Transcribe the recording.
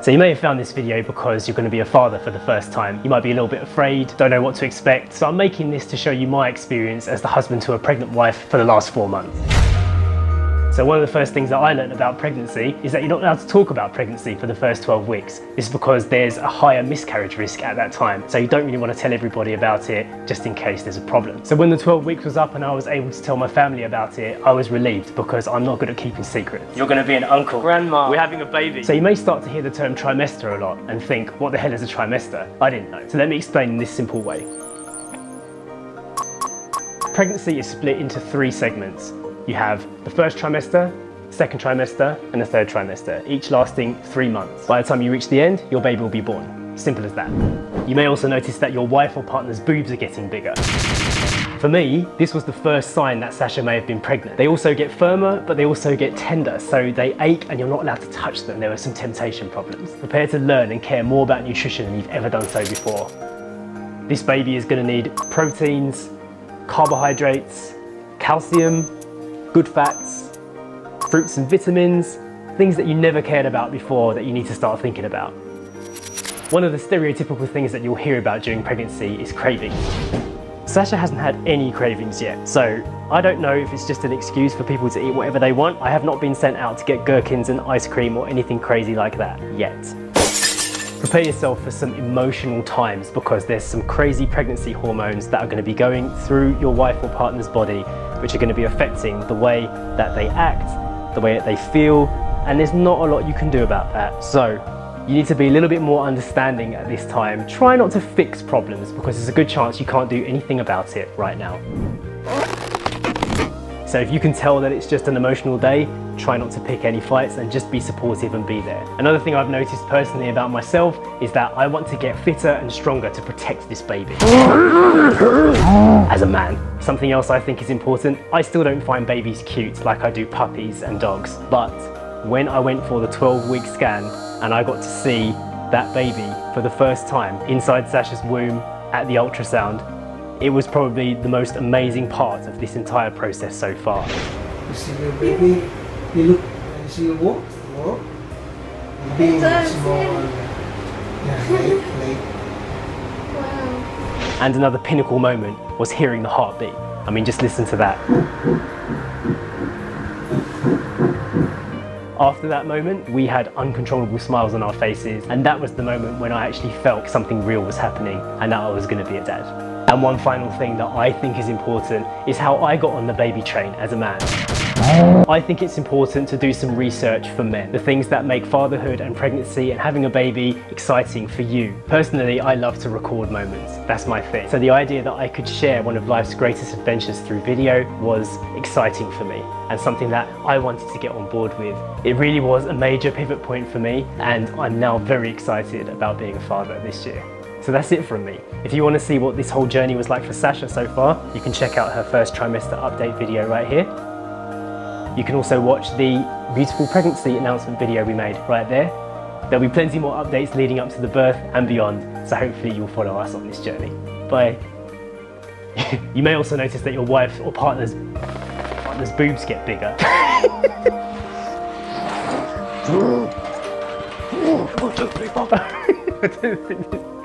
So you may have found this video because you're going to be a father for the first time. You might be a little bit afraid, don't know what to expect. So I'm making this to show you my experience as the husband to a pregnant wife for the last 4 months. So one of the first things that I learned about pregnancy is that you're not allowed to talk about pregnancy for the first 12 weeks. This is because there's a higher miscarriage risk at that time. So you don't really want to tell everybody about it just in case there's a problem. So when the 12 weeks was up and I was able to tell my family about it, I was relieved because I'm not good at keeping secrets. You're going to be an uncle. Grandma. We're having a baby. So you may start to hear the term trimester a lot and think, what the hell is a trimester? I didn't know. So let me explain in this simple way. Pregnancy is split into 3 segments. You have the first trimester, second trimester, and the third trimester, each lasting 3 months. By the time you reach the end, your baby will be born. Simple as that. You may also notice that your wife or partner's boobs are getting bigger. For me, this was the first sign that Sasha may have been pregnant. They also get firmer, but they also get tender, so they ache and you're not allowed to touch them. There were some temptation problems. Prepare to learn and care more about nutrition than you've ever done so before. This baby is going to need proteins, carbohydrates, calcium, good fats, fruits and vitamins, things that you never cared about before that you need to start thinking about. One of the stereotypical things that you'll hear about during pregnancy is cravings. Sasha hasn't had any cravings yet, so I don't know if it's just an excuse for people to eat whatever they want. I have not been sent out to get gherkins and ice cream or anything crazy like that yet. Prepare yourself for some emotional times because there's some crazy pregnancy hormones that are going to be going through your wife or partner's body, which are going to be affecting the way that they act, the way that they feel, and there's not a lot you can do about that. So you need to be a little bit more understanding at this time. Try not to fix problems because there's a good chance you can't do anything about it right now. So if you can tell that it's just an emotional day, try not to pick any fights and just be supportive and be there. Another thing I've noticed personally about myself is that I want to get fitter and stronger to protect this baby. As a man. Something else I think is important, I still don't find babies cute like I do puppies and dogs. But when I went for the 12-week scan and I got to see that baby for the first time inside Sasha's womb at the ultrasound, it was probably the most amazing part of this entire process so far. You see your baby, you look, you see you walk, being small, late. Wow. And another pinnacle moment was hearing the heartbeat. I mean, just listen to that. After that moment, we had uncontrollable smiles on our faces, and that was the moment when I actually felt something real was happening and that I was going to be a dad. And one final thing that I think is important is how I got on the baby train as a man. I think it's important to do some research for men, the things that make fatherhood and pregnancy and having a baby exciting for you. Personally, I love to record moments. That's my thing. So the idea that I could share one of life's greatest adventures through video was exciting for me and something that I wanted to get on board with. It really was a major pivot point for me, and I'm now very excited about being a father this year. So that's it from me. If you want to see what this whole journey was like for Sasha so far, you can check out her first trimester update video right here. You can also watch the beautiful pregnancy announcement video we made right there. There'll be plenty more updates leading up to the birth and beyond, so hopefully you'll follow us on this journey. Bye. You may also notice that your wife's or partner's boobs get bigger. 1, 2, 3, 4.